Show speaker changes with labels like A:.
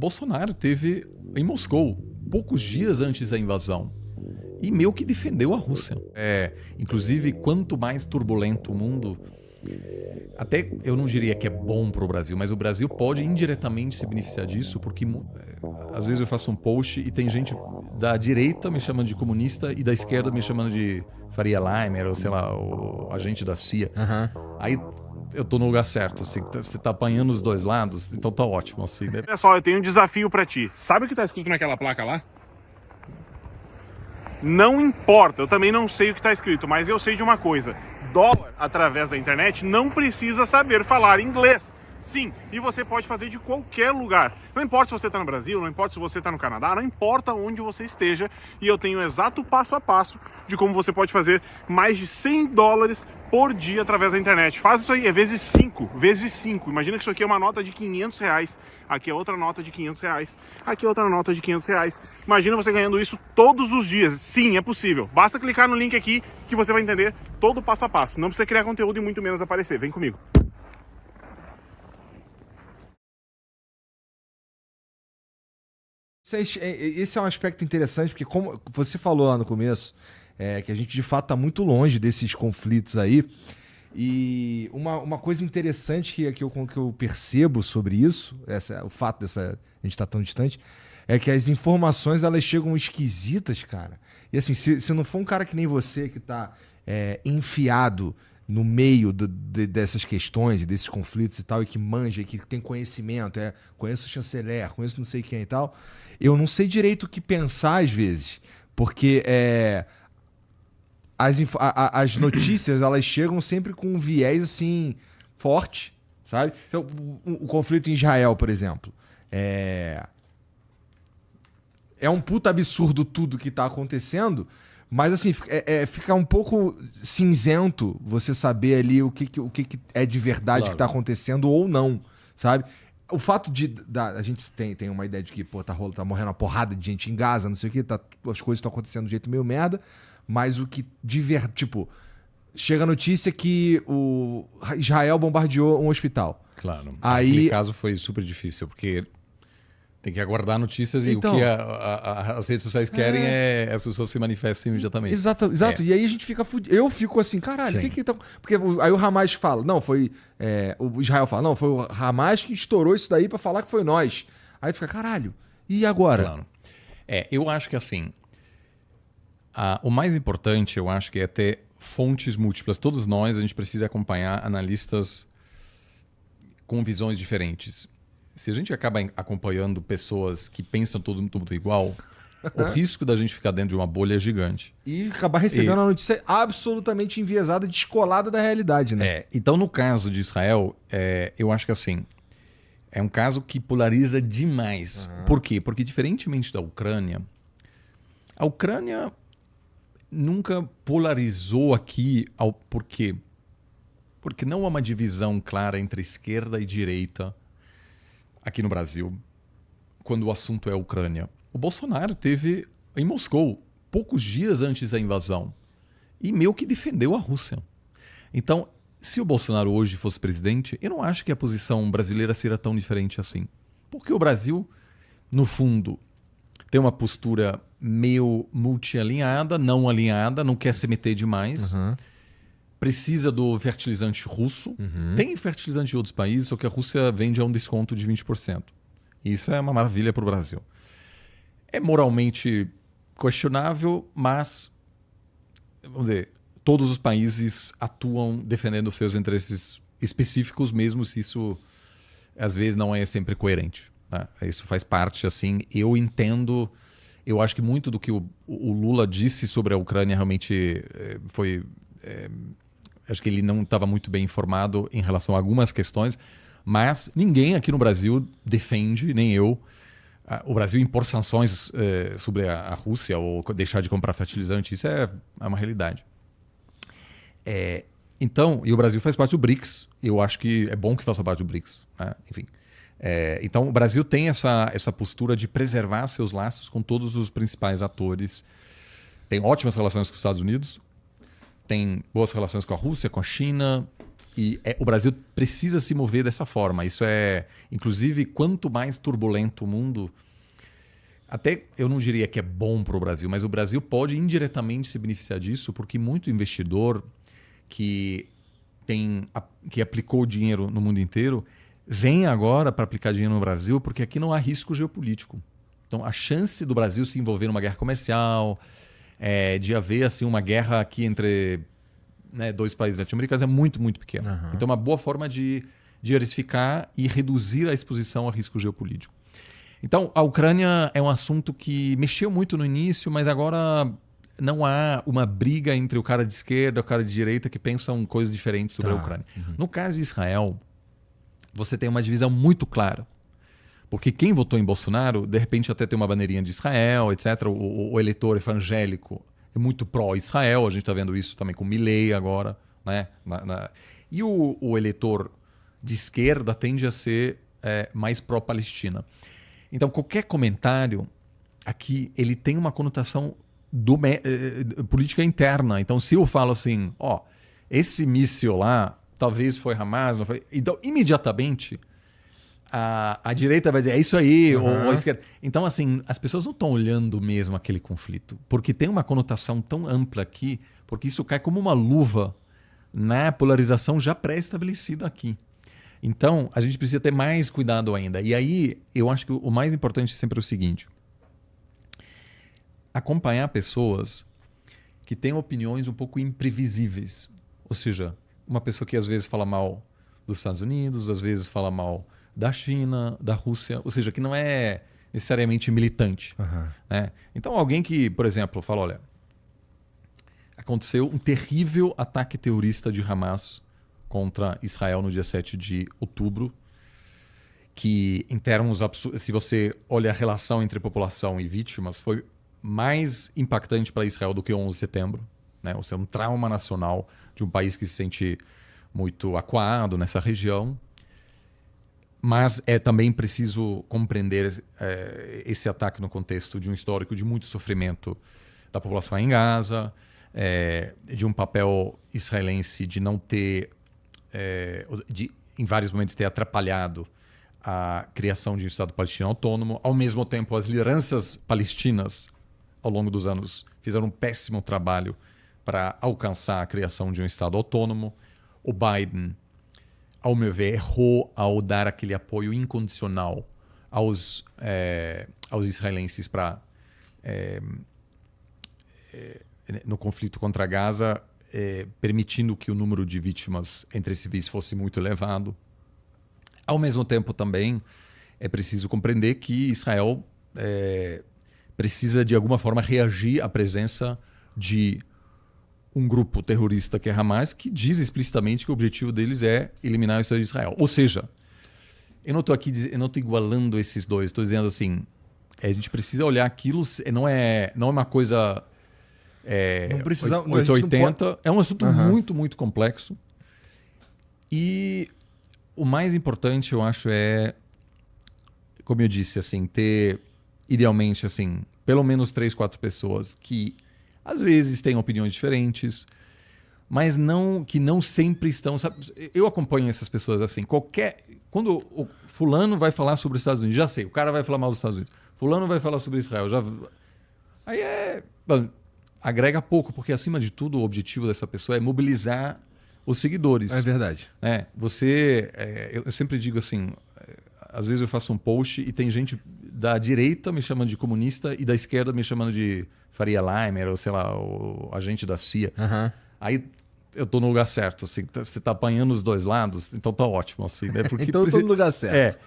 A: Bolsonaro teve em Moscou, poucos dias antes da invasão, e meio que defendeu a Rússia. Inclusive, quanto mais turbulento o mundo, até eu não diria que é bom para o Brasil, mas o Brasil pode indiretamente se beneficiar disso, porque às vezes eu faço um post e tem gente da direita me chamando de comunista e da esquerda me chamando de Faria Limer, ou sei lá, o agente da CIA. Aí eu tô no lugar certo. Você tá apanhando os dois lados, então tá ótimo. Assim, né?
B: Olha só, eu tenho um desafio pra ti. Sabe o que tá escrito naquela placa lá? Não importa, eu também não sei o que tá escrito, mas eu sei de uma coisa. Dólar, através da internet, não precisa saber falar inglês. Sim, e você pode fazer de qualquer lugar. Não importa se você está no Brasil, não importa se você está no Canadá, não importa onde você esteja. E eu tenho o exato passo a passo de como você pode fazer mais de $100 por dia através da internet. Faz isso aí, é vezes 5, vezes 5. Imagina que isso aqui é uma nota de R$500. Aqui é outra nota de R$500. Aqui é outra nota de R$500. Imagina você ganhando isso todos os dias. Sim, é possível. Basta clicar no link aqui que você vai entender todo o passo a passo. Não precisa criar conteúdo e muito menos aparecer. Vem comigo.
C: Esse é um aspecto interessante, porque como você falou lá no começo, que a gente de fato está muito longe desses conflitos aí. E uma coisa interessante que eu percebo sobre isso, o fato a gente estar tão distante, é que as informações elas chegam esquisitas, cara. E assim, se não for um cara que nem você que está enfiado no meio dessas questões e desses conflitos e tal, e que manja, e que tem conhecimento, conheço o chanceler, conheço não sei quem e tal, eu não sei direito o que pensar às vezes, porque as notícias elas chegam sempre com um viés assim forte, sabe? Então, o conflito em Israel, por exemplo, é um puta absurdo tudo que tá acontecendo, mas assim, fica um pouco cinzento você saber ali o que é de verdade, claro, que tá acontecendo ou não, sabe? O fato a gente tem uma ideia de que tá morrendo uma porrada de gente em Gaza, não sei o que, as coisas estão acontecendo de jeito meio merda, mas o que chega a notícia que o Israel bombardeou um hospital.
A: Claro.
C: Aí,
A: aquele caso foi super difícil, porque tem que aguardar notícias e então, o que as redes sociais querem as pessoas se manifestem imediatamente.
C: Exato. E aí a gente fica fudido. Eu fico assim, caralho, o que tá... Porque aí o Hamas fala, não, foi... o Israel fala, não, foi o Hamas que estourou isso daí pra falar que foi nós. Aí tu fica, caralho, e agora?
A: Claro. Eu acho que assim, o mais importante, eu acho que é ter fontes múltiplas. Todos nós, a gente precisa acompanhar analistas com visões diferentes. Se a gente acaba acompanhando pessoas que pensam tudo igual, o risco da gente ficar dentro de uma bolha é gigante.
C: E acabar recebendo uma notícia absolutamente enviesada, descolada da realidade, né?
A: Então, no caso de Israel, eu acho que assim, é um caso que polariza demais. Por quê? Porque diferentemente da Ucrânia, a Ucrânia nunca polarizou aqui. Por quê? Porque não há uma divisão clara entre esquerda e direita aqui no Brasil, quando o assunto é a Ucrânia. O Bolsonaro teve em Moscou, poucos dias antes da invasão, e meio que defendeu a Rússia. Então, se o Bolsonaro hoje fosse presidente, eu não acho que a posição brasileira seria tão diferente assim. Porque o Brasil, no fundo, tem uma postura meio multialinhada, não alinhada, não quer se meter demais. Precisa do fertilizante russo. Tem fertilizante de outros países, só que a Rússia vende a um desconto de 20%. Isso é uma maravilha para o Brasil. É moralmente questionável, mas, vamos dizer, todos os países atuam defendendo os seus interesses específicos, mesmo se isso, às vezes, não é sempre coerente. Tá? Isso faz parte, assim, eu entendo, eu acho que muito do que o Lula disse sobre a Ucrânia realmente foi... acho que ele não estava muito bem informado em relação a algumas questões, mas ninguém aqui no Brasil defende, nem eu, o Brasil impor sanções sobre a Rússia ou deixar de comprar fertilizante. Isso é uma realidade. Então, e o Brasil faz parte do BRICS. Eu acho que é bom que faça parte do BRICS. Né? Enfim. Então, o Brasil tem essa postura de preservar seus laços com todos os principais atores. Tem ótimas relações com os Estados Unidos, tem boas relações com a Rússia, com a China, O Brasil precisa se mover dessa forma. Isso é, inclusive, quanto mais turbulento o mundo, até eu não diria que é bom para o Brasil, mas o Brasil pode indiretamente se beneficiar disso, porque muito investidor que aplicou dinheiro no mundo inteiro vem agora para aplicar dinheiro no Brasil, porque aqui não há risco geopolítico. Então, a chance do Brasil se envolver numa guerra comercial, de haver assim, uma guerra aqui entre dois países latino-americanos é muito, muito pequena. Então, é uma boa forma de diversificar e reduzir a exposição a risco geopolítico. Então, a Ucrânia é um assunto que mexeu muito no início, mas agora não há uma briga entre o cara de esquerda e o cara de direita que pensam coisas diferentes sobre a Ucrânia. No caso de Israel, você tem uma divisão muito clara. Porque quem votou em Bolsonaro, de repente até tem uma bandeirinha de Israel, etc. O eleitor evangélico é muito pró-Israel, a gente está vendo isso também com Milei agora. Né? E o eleitor de esquerda tende a ser mais pró-Palestina. Então, qualquer comentário aqui, ele tem uma conotação política interna. Então, se eu falo assim, esse míssil lá, talvez foi Hamas, não foi... Então, imediatamente, a direita vai dizer, é isso aí, ou a esquerda. Então, assim, as pessoas não estão olhando mesmo aquele conflito, porque tem uma conotação tão ampla aqui, porque isso cai como uma luva na polarização já pré-estabelecida aqui. Então, a gente precisa ter mais cuidado ainda. E aí, eu acho que o mais importante é sempre o seguinte: acompanhar pessoas que têm opiniões um pouco imprevisíveis. Ou seja, uma pessoa que às vezes fala mal dos Estados Unidos, às vezes fala mal da China, da Rússia, ou seja, que não é necessariamente militante. Né? Então, alguém que, por exemplo, fala, olha, aconteceu um terrível ataque terrorista de Hamas contra Israel no dia 7 de outubro, que em termos absurdos, se você olha a relação entre população e vítimas, foi mais impactante para Israel do que o 11 de setembro. Né? Ou seja, um trauma nacional de um país que se sente muito acuado nessa região. Mas é também preciso compreender esse ataque no contexto de um histórico de muito sofrimento da população em Gaza, de um papel israelense de não ter, em vários momentos, ter atrapalhado a criação de um Estado palestino autônomo. Ao mesmo tempo, as lideranças palestinas, ao longo dos anos, fizeram um péssimo trabalho para alcançar a criação de um Estado autônomo. O Biden, ao meu ver, errou ao dar aquele apoio incondicional aos israelenses no conflito contra Gaza, permitindo que o número de vítimas entre civis fosse muito elevado. Ao mesmo tempo, também, é preciso compreender que Israel precisa, de alguma forma, reagir à presença de um grupo terrorista que é Hamas, que diz explicitamente que o objetivo deles é eliminar o Estado de Israel. Ou seja, eu não estou igualando esses dois, estou dizendo assim, a gente precisa olhar aquilo, não é uma coisa 880, é um assunto muito, muito complexo. E o mais importante, eu acho, como eu disse, assim, ter, idealmente, assim, pelo menos 3, 4 pessoas que às vezes têm opiniões diferentes, mas que não sempre estão... Sabe? Eu acompanho essas pessoas assim. Quando o fulano vai falar sobre os Estados Unidos, já sei, o cara vai falar mal dos Estados Unidos. Fulano vai falar sobre Israel. Aí agrega pouco, porque acima de tudo o objetivo dessa pessoa é mobilizar os seguidores.
C: É verdade.
A: Eu sempre digo assim, às vezes eu faço um post e tem gente da direita me chamando de comunista e da esquerda me chamando de Faria Limer, ou sei lá, o agente da CIA. Aí eu tô no lugar certo, assim, você tá apanhando os dois lados, então tá ótimo. Assim, né?
C: Então eu tô no lugar certo.